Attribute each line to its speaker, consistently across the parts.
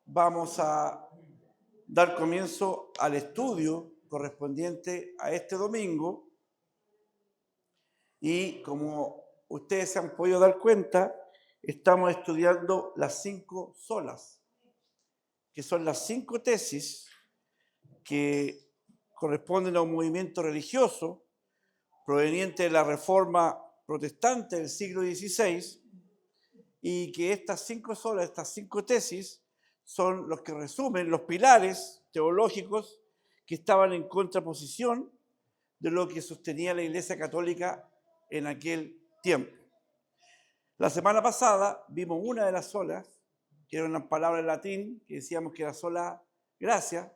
Speaker 1: vamos a dar comienzo al estudio correspondiente a este domingo y como ustedes se han podido dar cuenta, estamos estudiando las 5 solas, que son las 5 tesis que corresponden a un movimiento religioso proveniente de la Reforma Protestante del siglo XVI, y que estas 5 solas, estas 5 tesis, son los que resumen los pilares teológicos que estaban en contraposición de lo que sostenía la Iglesia Católica en aquel tiempo. La semana pasada vimos una de las solas, que era una palabra en latín, que decíamos que era sola gracia,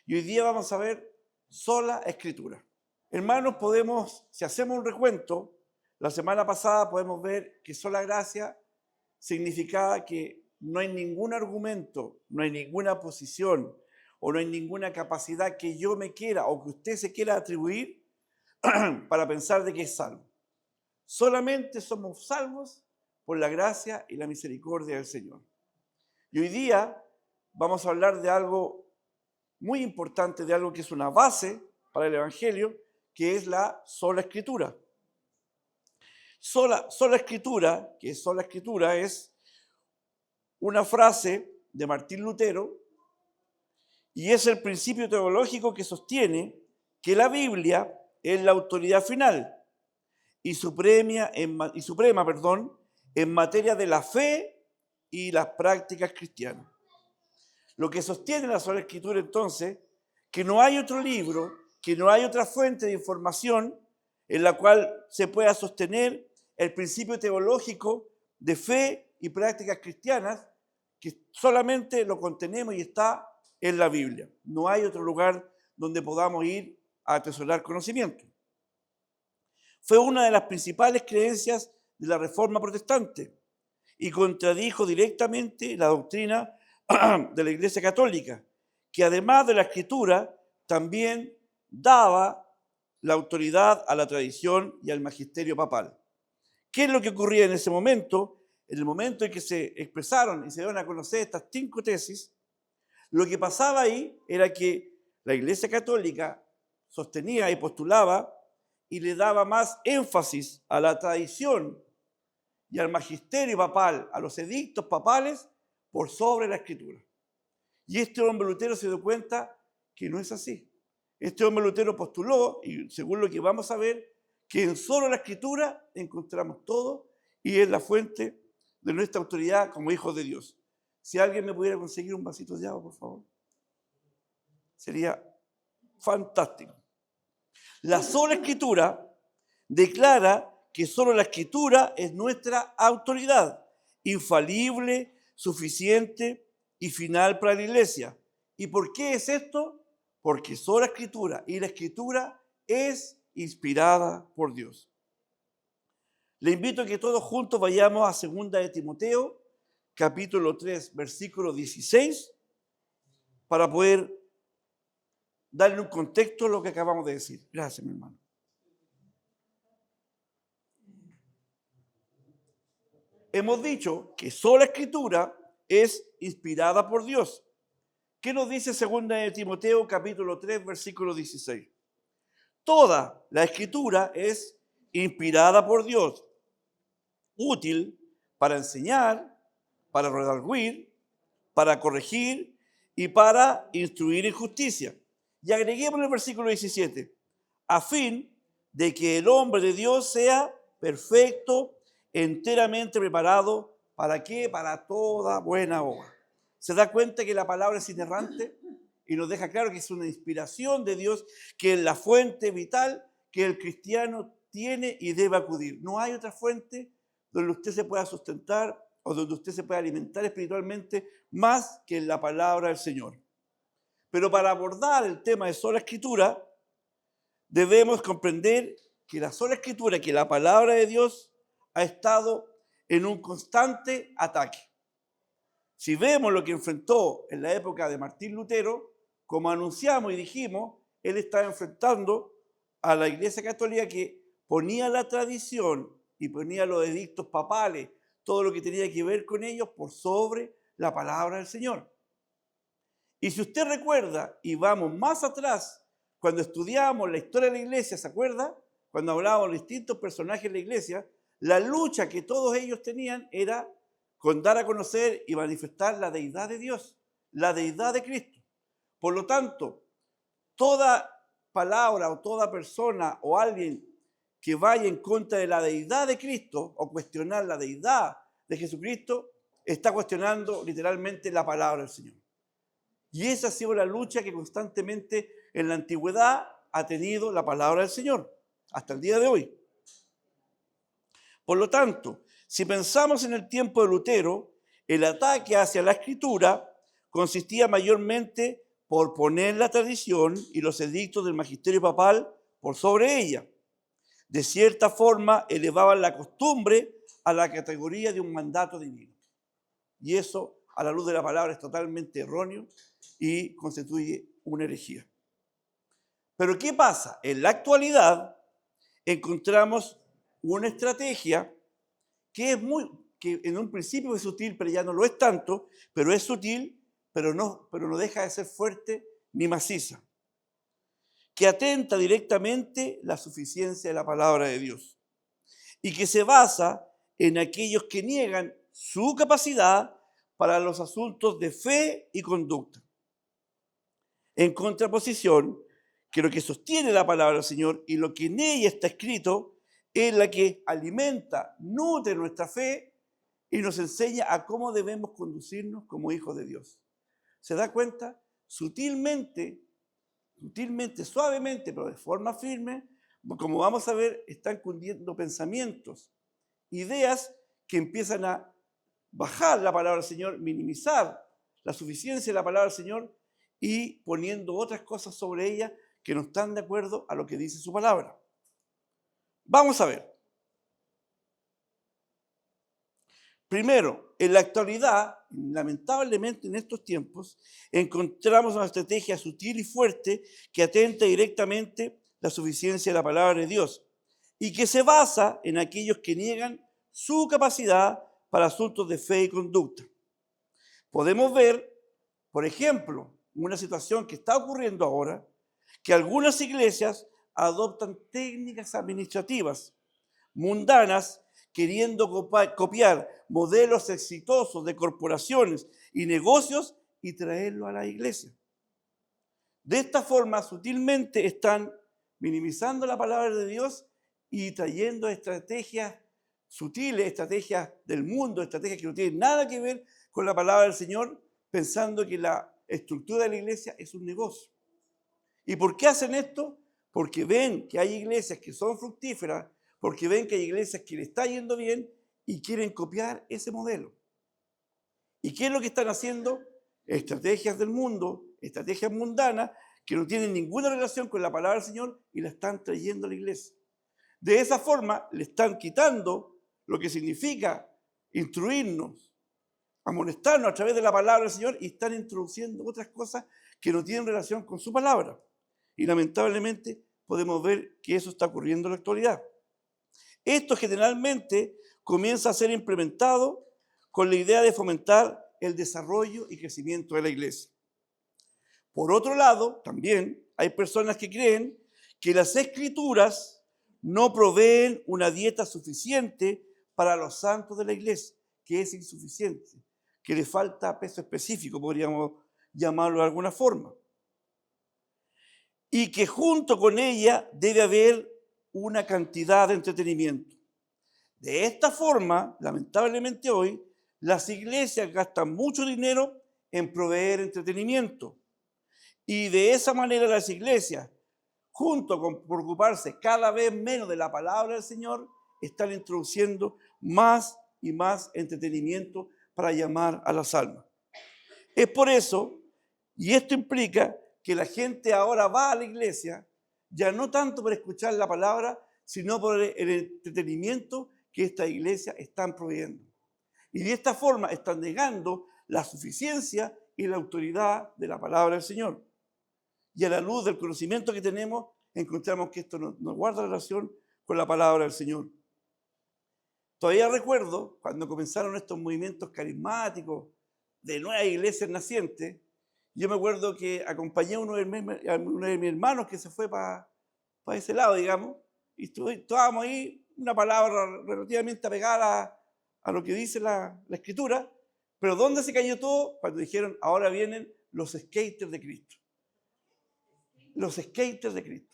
Speaker 1: y hoy día vamos a ver sola escritura. Hermanos, si hacemos un recuento, la semana pasada podemos ver que sola gracia significaba que no hay ningún argumento, no hay ninguna posición o no hay ninguna capacidad que yo me quiera o que usted se quiera atribuir para pensar de que es salvo. Solamente somos salvos por la gracia y la misericordia del Señor. Y hoy día vamos a hablar de algo muy importante, de algo que es una base para el Evangelio, que es la sola escritura. Sola escritura, que es sola escritura, es una frase de Martín Lutero y es el principio teológico que sostiene que la Biblia es la autoridad final y suprema en materia de la fe y las prácticas cristianas. Lo que sostiene la sola escritura entonces, que no hay otro libro, que no hay otra fuente de información en la cual se pueda sostener el principio teológico de fe y prácticas cristianas, que solamente lo contenemos y está en la Biblia. No hay otro lugar donde podamos ir a atesorar conocimiento. Fue una de las principales creencias de la Reforma Protestante y contradijo directamente la doctrina de la Iglesia Católica, que además de la Escritura también daba la autoridad a la tradición y al magisterio papal. ¿Qué es lo que ocurría en ese momento? En el momento en que se expresaron y se dieron a conocer estas 5 tesis, lo que pasaba ahí era que la Iglesia Católica sostenía y postulaba y le daba más énfasis a la tradición y al magisterio papal, a los edictos papales, por sobre la Escritura. Y este hombre Lutero se dio cuenta que no es así. Este hombre Lutero postuló, y según lo que vamos a ver, que en solo la Escritura encontramos todo y es la fuente de nuestra autoridad como hijos de Dios. Si alguien me pudiera conseguir un vasito de agua, por favor, sería fantástico. La sola Escritura declara que solo la Escritura es nuestra autoridad, infalible, suficiente y final para la Iglesia. ¿Y por qué es esto? Porque solo la Escritura, y la Escritura es inspirada por Dios. Le invito a que todos juntos vayamos a 2 de Timoteo, capítulo 3, versículo 16, para poder darle un contexto a lo que acabamos de decir. Gracias, mi hermano. Hemos dicho que sola Escritura es inspirada por Dios. ¿Qué nos dice 2 de Timoteo, capítulo 3, versículo 16? Toda la Escritura es inspirada por Dios, útil para enseñar, para redarguir, para corregir y para instruir en justicia. Y agreguemos el versículo 17, a fin de que el hombre de Dios sea perfecto, enteramente preparado, ¿para qué? Para toda buena obra. ¿Se da cuenta que la palabra es inerrante? Y nos deja claro que es una inspiración de Dios, que es la fuente vital que el cristiano tiene y debe acudir. No hay otra fuente donde usted se pueda sustentar o donde usted se pueda alimentar espiritualmente más que en la palabra del Señor. Pero para abordar el tema de sola Escritura, debemos comprender que la sola Escritura, que la palabra de Dios ha estado en un constante ataque. Si vemos lo que enfrentó en la época de Martín Lutero, como anunciamos y dijimos, él estaba enfrentando a la Iglesia Católica que ponía la tradición y ponía los edictos papales, todo lo que tenía que ver con ellos, por sobre la palabra del Señor. Y si usted recuerda, y vamos más atrás, cuando estudiábamos la historia de la iglesia, ¿se acuerda? Cuando hablábamos de distintos personajes de la iglesia, la lucha que todos ellos tenían era con dar a conocer y manifestar la deidad de Dios, la deidad de Cristo. Por lo tanto, toda palabra o toda persona o alguien que vaya en contra de la deidad de Cristo o cuestionar la deidad de Jesucristo, está cuestionando literalmente la palabra del Señor. Y esa ha sido la lucha que constantemente en la antigüedad ha tenido la palabra del Señor, hasta el día de hoy. Por lo tanto, si pensamos en el tiempo de Lutero, el ataque hacia la Escritura consistía mayormente por poner la tradición y los edictos del magisterio papal por sobre ella. De cierta forma, elevaban la costumbre a la categoría de un mandato divino. Y eso, a la luz de la palabra, es totalmente erróneo y constituye una herejía. Pero ¿qué pasa? En la actualidad encontramos una estrategia que en un principio es sutil, pero ya no lo es tanto, pero es sutil, pero no deja de ser fuerte ni maciza, que atenta directamente la suficiencia de la palabra de Dios y que se basa en aquellos que niegan su capacidad para los asuntos de fe y conducta. En contraposición, que lo que sostiene la palabra del Señor y lo que en ella está escrito es la que alimenta, nutre nuestra fe y nos enseña a cómo debemos conducirnos como hijos de Dios. ¿Se da cuenta? Sutilmente, suavemente, pero de forma firme, como vamos a ver, están cundiendo pensamientos, ideas que empiezan a bajar la palabra del Señor, minimizar la suficiencia de la palabra del Señor y poniendo otras cosas sobre ella que no están de acuerdo a lo que dice su palabra. Vamos a ver. Primero, en la actualidad, lamentablemente en estos tiempos, encontramos una estrategia sutil y fuerte que atenta directamente la suficiencia de la palabra de Dios y que se basa en aquellos que niegan su capacidad para asuntos de fe y conducta. Podemos ver, por ejemplo, una situación que está ocurriendo ahora, que algunas iglesias adoptan técnicas administrativas mundanas queriendo copiar modelos exitosos de corporaciones y negocios y traerlo a la iglesia. De esta forma, sutilmente están minimizando la palabra de Dios y trayendo estrategias sutiles, estrategias del mundo, estrategias que no tienen nada que ver con la palabra del Señor, pensando que la estructura de la iglesia es un negocio. ¿Y por qué hacen esto? Porque ven que hay iglesias que son fructíferas, porque ven que hay iglesias que le está yendo bien y quieren copiar ese modelo. ¿Y qué es lo que están haciendo? Estrategias del mundo, estrategias mundanas que no tienen ninguna relación con la palabra del Señor y la están trayendo a la iglesia. De esa forma le están quitando lo que significa instruirnos, amonestarnos a través de la palabra del Señor y están introduciendo otras cosas que no tienen relación con su palabra. Y lamentablemente podemos ver que eso está ocurriendo en la actualidad. Esto generalmente comienza a ser implementado con la idea de fomentar el desarrollo y crecimiento de la iglesia. Por otro lado, también hay personas que creen que las escrituras no proveen una dieta suficiente para los santos de la iglesia, que es insuficiente, que le falta peso específico, podríamos llamarlo de alguna forma. Y que junto con ella debe haber una cantidad de entretenimiento. De esta forma, lamentablemente hoy, las iglesias gastan mucho dinero en proveer entretenimiento. Y de esa manera las iglesias, junto con preocuparse cada vez menos de la palabra del Señor, están introduciendo más y más entretenimiento para llamar a las almas. Es por eso, y esto implica que la gente ahora va a la iglesia, ya no tanto por escuchar la palabra, sino por el entretenimiento que esta iglesia están proveyendo. Y de esta forma están negando la suficiencia y la autoridad de la palabra del Señor. Y a la luz del conocimiento que tenemos, encontramos que esto no guarda relación con la palabra del Señor. Todavía recuerdo cuando comenzaron estos movimientos carismáticos de nuevas iglesias nacientes. Yo me acuerdo que acompañé a uno de mis hermanos que se fue para ese lado, digamos, y estábamos ahí, una palabra relativamente apegada a lo que dice la Escritura, pero ¿dónde se cayó todo? Cuando dijeron, ahora vienen los skaters de Cristo. Los skaters de Cristo.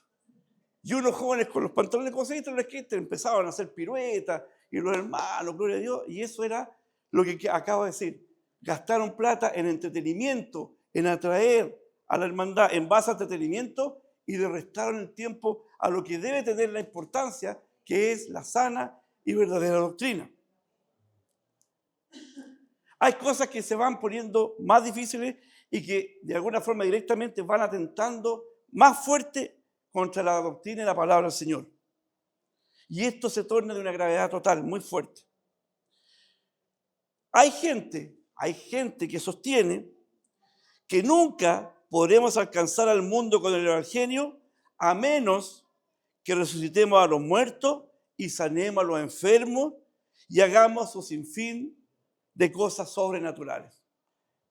Speaker 1: Y unos jóvenes con los pantalones como se visten los skaters empezaban a hacer piruetas, y los hermanos, gloria a Dios, y eso era lo que acabo de decir. Gastaron plata en entretenimiento, en atraer a la hermandad en base a entretenimiento, y le restaron el tiempo a lo que debe tener la importancia, que es la sana y verdadera doctrina. Hay cosas que se van poniendo más difíciles y que de alguna forma directamente van atentando más fuerte contra la doctrina y la palabra del Señor. Y esto se torna de una gravedad total, muy fuerte. Hay gente que sostiene que nunca podremos alcanzar al mundo con el Evangelio a menos que resucitemos a los muertos y sanemos a los enfermos y hagamos su sinfín de cosas sobrenaturales.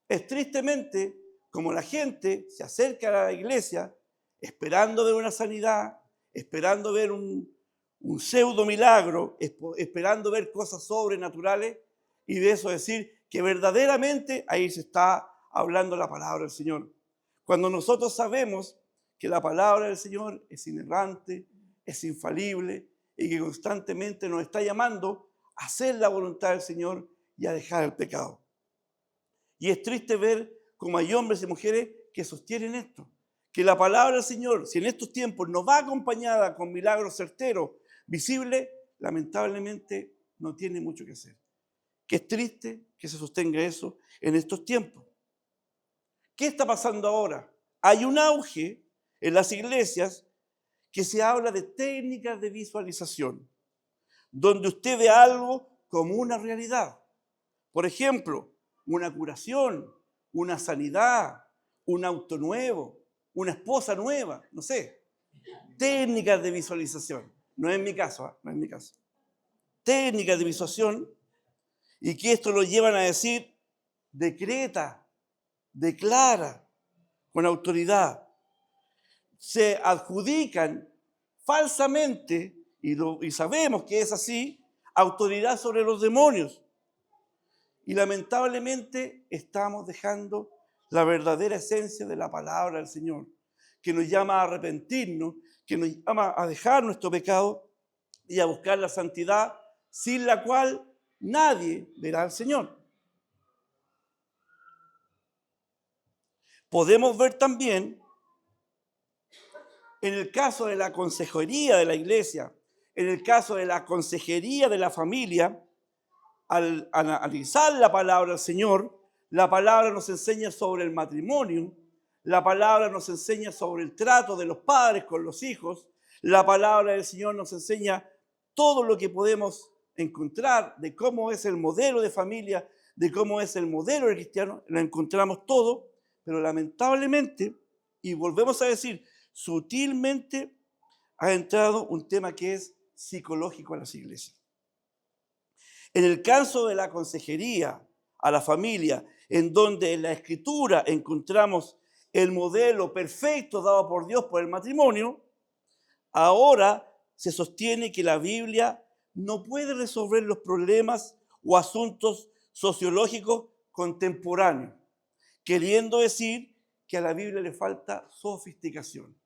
Speaker 1: Es tristemente como la gente se acerca a la iglesia esperando ver una sanidad, esperando ver un pseudo milagro, esperando ver cosas sobrenaturales y de eso decir que verdaderamente ahí se está hablando la palabra del Señor. Cuando nosotros sabemos que la palabra del Señor es inerrante, es infalible y que constantemente nos está llamando a hacer la voluntad del Señor y a dejar el pecado. Y es triste ver cómo hay hombres y mujeres que sostienen esto, que la palabra del Señor, si en estos tiempos no va acompañada con milagros certeros, visibles, lamentablemente no tiene mucho que hacer. Que es triste que se sostenga eso en estos tiempos. ¿Qué está pasando ahora? Hay un auge en las iglesias que se habla de técnicas de visualización, donde usted ve algo como una realidad. Por ejemplo, una curación, una sanidad, un auto nuevo, una esposa nueva, no sé. Técnicas de visualización. No es mi caso, no es mi caso. Técnicas de visualización y que esto lo llevan a decir decreta, declara con autoridad. Se adjudican falsamente, y sabemos que es así, autoridad sobre los demonios. Y lamentablemente estamos dejando la verdadera esencia de la palabra del Señor, que nos llama a arrepentirnos, que nos llama a dejar nuestro pecado y a buscar la santidad, sin la cual nadie verá al Señor. Podemos ver también, en el caso de la consejería de la iglesia, en el caso de la consejería de la familia, al analizar la palabra del Señor, la palabra nos enseña sobre el matrimonio, la palabra nos enseña sobre el trato de los padres con los hijos, la palabra del Señor nos enseña todo lo que podemos encontrar de cómo es el modelo de familia, de cómo es el modelo del cristiano, lo encontramos todo, pero lamentablemente, y volvemos a decir, sutilmente ha entrado un tema que es psicológico a las iglesias. En el caso de la consejería a la familia, en donde en la Escritura encontramos el modelo perfecto dado por Dios por el matrimonio, ahora se sostiene que la Biblia no puede resolver los problemas o asuntos sociológicos contemporáneos, queriendo decir que a la Biblia le falta sofisticación.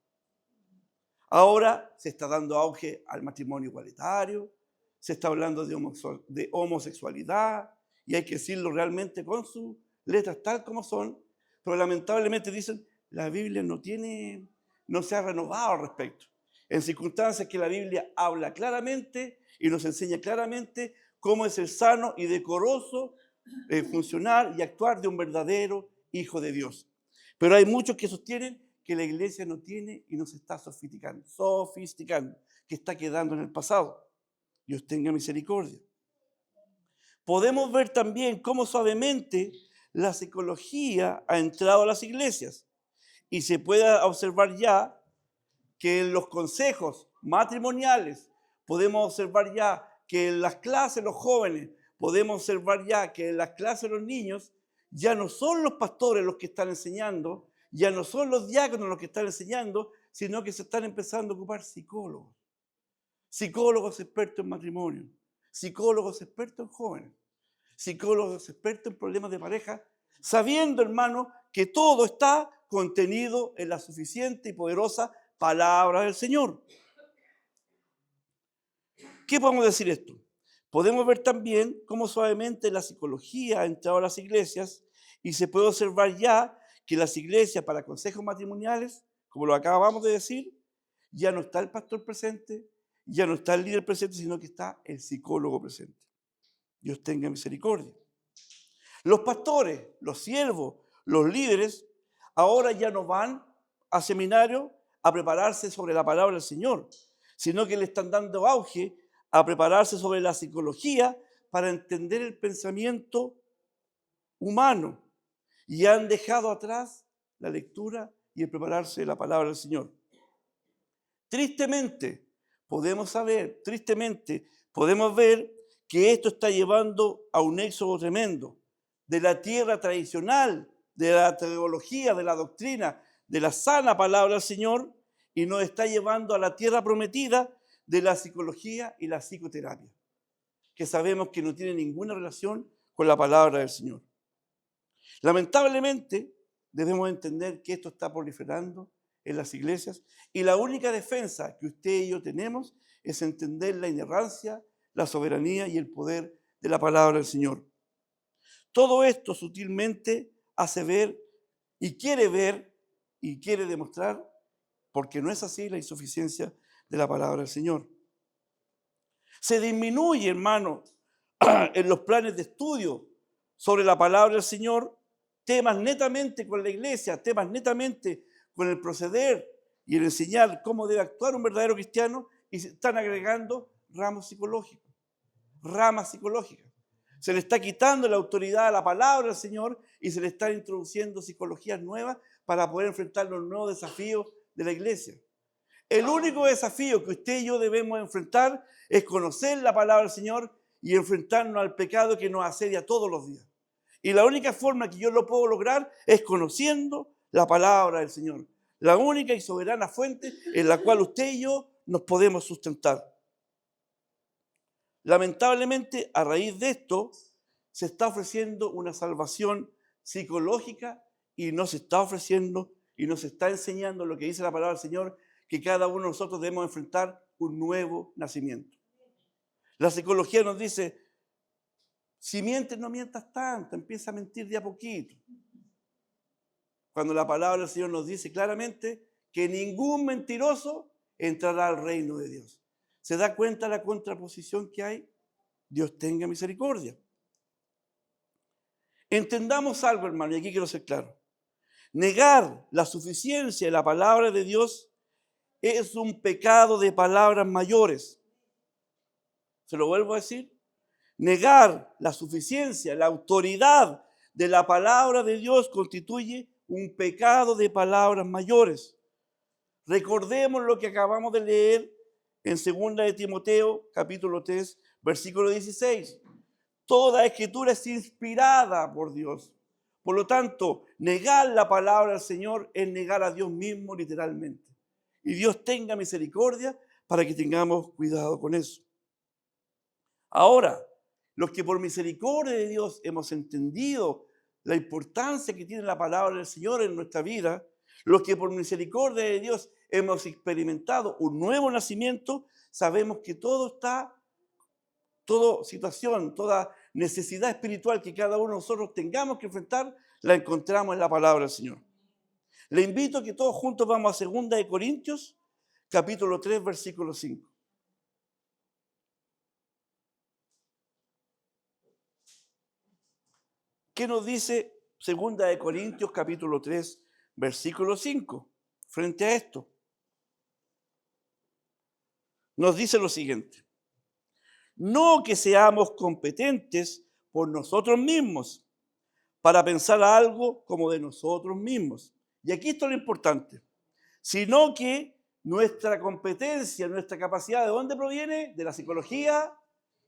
Speaker 1: Ahora se está dando auge al matrimonio igualitario, se está hablando de homosexualidad, y hay que decirlo realmente con sus letras tal como son, pero lamentablemente dicen, la Biblia no se ha renovado al respecto. En circunstancias que la Biblia habla claramente y nos enseña claramente cómo es el sano y decoroso funcionar y actuar de un verdadero hijo de Dios. Pero hay muchos que sostienen que la iglesia no tiene y no se está sofisticando, que está quedando en el pasado. Dios tenga misericordia. Podemos ver también cómo suavemente la psicología ha entrado a las iglesias y se puede observar ya que en los consejos matrimoniales, podemos observar ya que en las clases de los jóvenes, podemos observar ya que en las clases de los niños ya no son los pastores los que están enseñando, ya no son los diáconos los que están enseñando, sino que se están empezando a ocupar psicólogos. Psicólogos expertos en matrimonio, psicólogos expertos en jóvenes, psicólogos expertos en problemas de pareja, sabiendo, hermano, que todo está contenido en la suficiente y poderosa palabra del Señor. ¿Qué podemos decir esto? Podemos ver también cómo suavemente la psicología ha entrado a las iglesias y se puede observar ya que las iglesias para consejos matrimoniales, como lo acabamos de decir, ya no está el pastor presente, ya no está el líder presente, sino que está el psicólogo presente. Dios tenga misericordia. Los pastores, los siervos, los líderes, ahora ya no van a seminario a prepararse sobre la palabra del Señor, sino que le están dando auge a prepararse sobre la psicología para entender el pensamiento humano y han dejado atrás la lectura y el prepararse de la palabra del Señor. Tristemente, podemos ver que esto está llevando a un éxodo tremendo de la tierra tradicional, de la teología, de la doctrina, de la sana palabra del Señor, y nos está llevando a la tierra prometida de la psicología y la psicoterapia, que sabemos que no tiene ninguna relación con la palabra del Señor. Lamentablemente, debemos entender que esto está proliferando en las iglesias y la única defensa que usted y yo tenemos es entender la inerrancia, la soberanía y el poder de la palabra del Señor. Todo esto sutilmente hace ver y quiere demostrar, porque no es así, la insuficiencia de la palabra del Señor. Se disminuye, hermano, en los planes de estudio sobre la palabra del Señor, temas netamente con la iglesia, temas netamente con el proceder y el enseñar cómo debe actuar un verdadero cristiano, y se están agregando ramas psicológicas. Se le está quitando la autoridad a la palabra del Señor y se le están introduciendo psicologías nuevas para poder enfrentar los nuevos desafíos de la iglesia. El único desafío que usted y yo debemos enfrentar es conocer la palabra del Señor y enfrentarnos al pecado que nos asedia todos los días. Y la única forma que yo lo puedo lograr es conociendo la palabra del Señor. La única y soberana fuente en la cual usted y yo nos podemos sustentar. Lamentablemente, a raíz de esto, se está ofreciendo una salvación psicológica y no se está ofreciendo y nos está enseñando lo que dice la palabra del Señor, que cada uno de nosotros debemos enfrentar un nuevo nacimiento. La psicología nos dice, si mientes, no mientas tanto, empieza a mentir de a poquito. Cuando la palabra del Señor nos dice claramente que ningún mentiroso entrará al reino de Dios. ¿Se da cuenta la contraposición que hay? Dios tenga misericordia. Entendamos algo, hermano, y aquí quiero ser claro. Negar la suficiencia de la palabra de Dios es un pecado de palabras mayores. Se lo vuelvo a decir. Negar la suficiencia, la autoridad de la palabra de Dios constituye un pecado de palabras mayores. Recordemos lo que acabamos de leer en 2 de Timoteo, capítulo 3, versículo 16. Toda escritura es inspirada por Dios. Por lo tanto, negar la palabra del Señor es negar a Dios mismo literalmente. Y Dios tenga misericordia para que tengamos cuidado con eso. Ahora, los que por misericordia de Dios hemos entendido la importancia que tiene la palabra del Señor en nuestra vida, los que por misericordia de Dios hemos experimentado un nuevo nacimiento, sabemos que toda situación, toda necesidad espiritual que cada uno de nosotros tengamos que enfrentar, la encontramos en la palabra del Señor. Le invito a que todos juntos vamos a 2 de Corintios, capítulo 3, versículo 5. ¿Qué nos dice 2 de Corintios, capítulo 3, versículo 5? Frente a esto, nos dice lo siguiente. No que seamos competentes por nosotros mismos para pensar algo como de nosotros mismos. Y aquí está lo importante. Sino que nuestra competencia, nuestra capacidad, ¿de dónde proviene? De la psicología,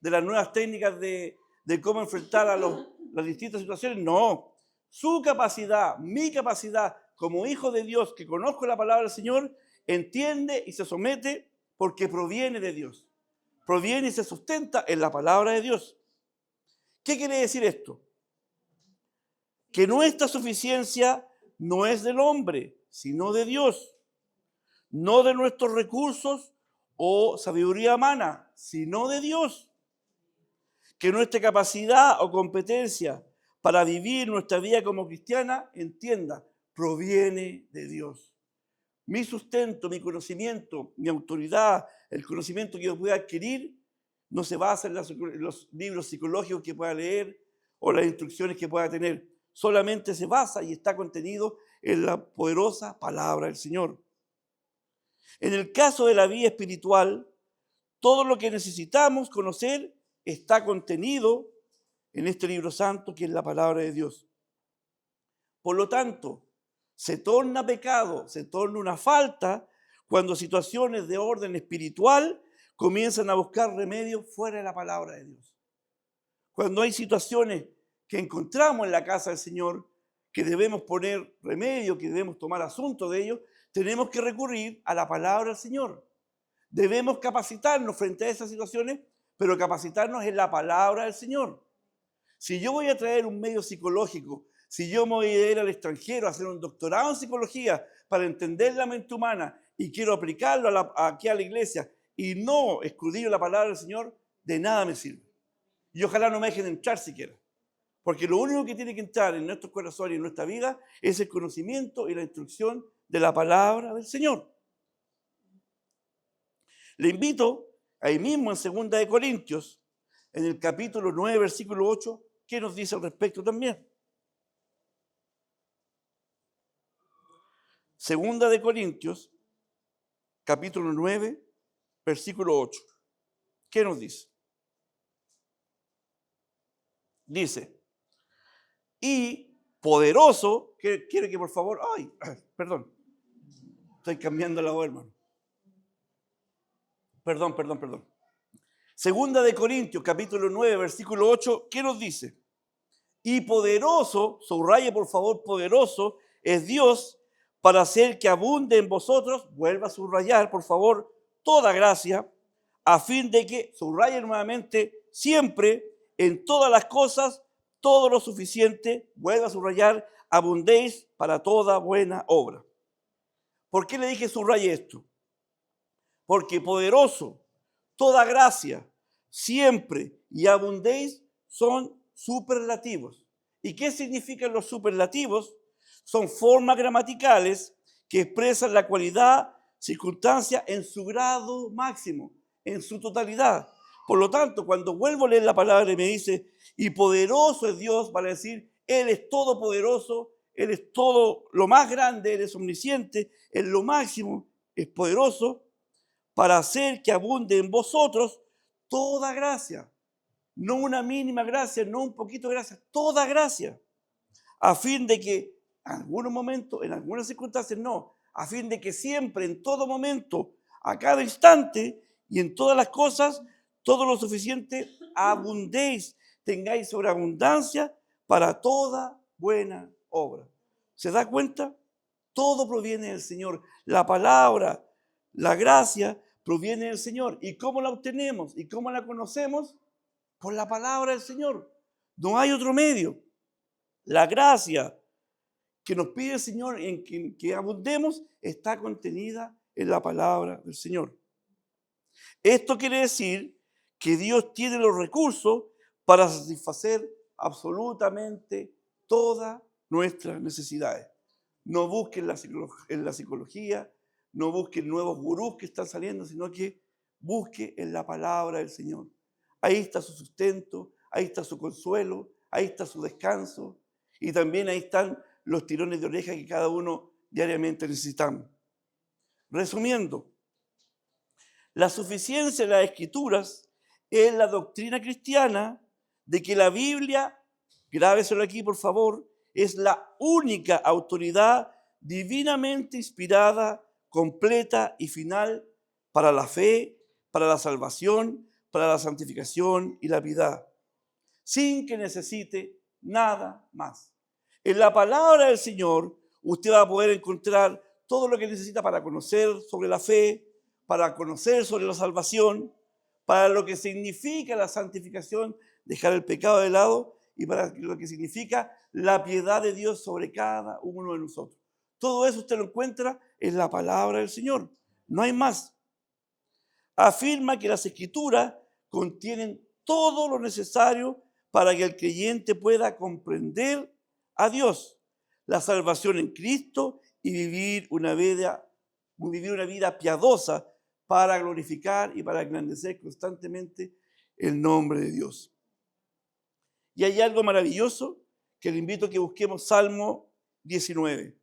Speaker 1: de las nuevas técnicas de cómo enfrentar a las distintas situaciones. No, su capacidad, mi capacidad como hijo de Dios que conozco la palabra del Señor, entiende y se somete porque proviene de Dios. Proviene y se sustenta en la palabra de Dios. ¿Qué quiere decir esto? Que nuestra suficiencia no es del hombre, sino de Dios. No de nuestros recursos o sabiduría humana, sino de Dios. Que nuestra capacidad o competencia para vivir nuestra vida como cristiana, entienda, proviene de Dios. Mi sustento, mi conocimiento, mi autoridad, el conocimiento que yo pueda adquirir, no se basa en los libros psicológicos que pueda leer o las instrucciones que pueda tener. Solamente se basa y está contenido en la poderosa palabra del Señor. En el caso de la vida espiritual, todo lo que necesitamos conocer está contenido en este libro santo que es la palabra de Dios. Por lo tanto, se torna pecado, se torna una falta cuando situaciones de orden espiritual comienzan a buscar remedio fuera de la palabra de Dios. Cuando hay situaciones que encontramos en la casa del Señor, que debemos poner remedio, que debemos tomar asunto de ello, tenemos que recurrir a la palabra del Señor. Debemos capacitarnos frente a esas situaciones, pero capacitarnos en la palabra del Señor. Si yo voy a traer un medio psicológico, si yo me voy a ir al extranjero a hacer un doctorado en psicología para entender la mente humana y quiero aplicarlo aquí a la iglesia y no escudriño la palabra del Señor, de nada me sirve. Y ojalá no me dejen entrar siquiera. Porque lo único que tiene que entrar en nuestros corazones y en nuestra vida es el conocimiento y la instrucción de la palabra del Señor. Le invito ahí mismo en 2 de Corintios, en el capítulo 9, versículo 8, ¿qué nos dice al respecto también? 2 de Corintios, capítulo 9, versículo 8. ¿Qué nos dice? Dice, y poderoso, quiere que por favor, perdón, estoy cambiando la voz, hermano. Perdón. 2 de Corintios, capítulo 9, versículo 8, ¿qué nos dice? Y poderoso, subraye por favor, poderoso es Dios para hacer que abunde en vosotros, vuelva a subrayar por favor, toda gracia, a fin de que, subraye nuevamente, siempre, en todas las cosas, todo lo suficiente, vuelva a subrayar, abundéis para toda buena obra. ¿Por qué le dije subraye esto? Porque poderoso, toda gracia, siempre y abundéis son superlativos. ¿Y qué significan los superlativos? Son formas gramaticales que expresan la cualidad, circunstancia en su grado máximo, en su totalidad. Por lo tanto, cuando vuelvo a leer la palabra y me dice, y poderoso es Dios, para decir, Él es todopoderoso, Él es todo lo más grande, Él es omnisciente, Él lo máximo, es poderoso, para hacer que abunde en vosotros toda gracia. No una mínima gracia, no un poquito de gracia, toda gracia. A fin de que en algunos momentos, en algunas circunstancias no, a fin de que siempre, en todo momento, a cada instante y en todas las cosas, todo lo suficiente abundéis, tengáis sobreabundancia para toda buena obra. ¿Se da cuenta? Todo proviene del Señor. La palabra, la gracia proviene del Señor. ¿Y cómo la obtenemos? ¿Y cómo la conocemos? Por la palabra del Señor. No hay otro medio. La gracia que nos pide el Señor en que abundemos está contenida en la palabra del Señor. Esto quiere decir que Dios tiene los recursos para satisfacer absolutamente todas nuestras necesidades. No busquen en la psicología, no busquen nuevos gurús que están saliendo, sino que busque en la palabra del Señor. Ahí está su sustento, ahí está su consuelo, ahí está su descanso y también ahí están los tirones de oreja que cada uno diariamente necesitamos. Resumiendo, la suficiencia de las Escrituras es la doctrina cristiana de que la Biblia, grábeselo aquí por favor, es la única autoridad divinamente inspirada, completa y final para la fe, para la salvación, para la santificación y la piedad, sin que necesite nada más. En la palabra del Señor, usted va a poder encontrar todo lo que necesita para conocer sobre la fe, para conocer sobre la salvación, para lo que significa la santificación, dejar el pecado de lado, y para lo que significa la piedad de Dios sobre cada uno de nosotros. Todo eso usted lo encuentra en la palabra del Señor. No hay más. Afirma que las Escrituras contienen todo lo necesario para que el creyente pueda comprender a Dios, la salvación en Cristo y vivir una vida piadosa para glorificar y para engrandecer constantemente el nombre de Dios. Y hay algo maravilloso que le invito a que busquemos Salmo 19.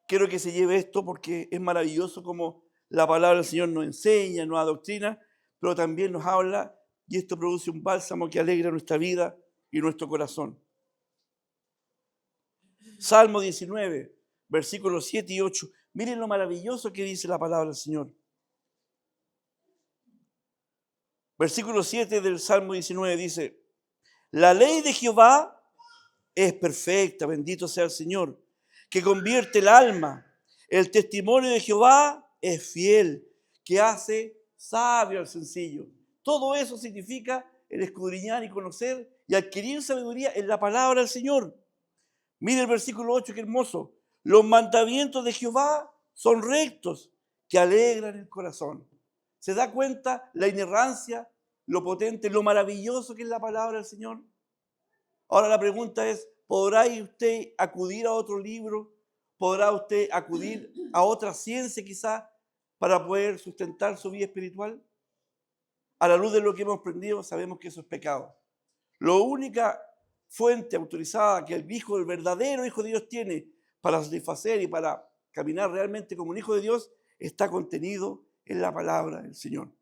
Speaker 1: Quiero que se lleve esto porque es maravilloso como la palabra del Señor nos enseña, nos adoctrina, pero también nos habla y esto produce un bálsamo que alegra nuestra vida y nuestro corazón. Salmo 19, versículos 7 y 8. Miren lo maravilloso que dice la palabra del Señor. Versículo 7 del Salmo 19 dice: la ley de Jehová es perfecta, bendito sea el Señor, que convierte el alma. El testimonio de Jehová es fiel, que hace sabio al sencillo. Todo eso significa el escudriñar y conocer y adquirir sabiduría en la palabra del Señor. Mire el versículo 8, qué hermoso. Los mandamientos de Jehová son rectos, que alegran el corazón. ¿Se da cuenta la inerrancia, lo potente, lo maravilloso que es la palabra del Señor? Ahora la pregunta es, ¿podrá usted acudir a otro libro? ¿Podrá usted acudir a otra ciencia quizá para poder sustentar su vida espiritual? A la luz de lo que hemos aprendido, sabemos que eso es pecado. La única fuente autorizada que el verdadero Hijo de Dios tiene para satisfacer y para caminar realmente como un Hijo de Dios está contenido en la palabra del Señor.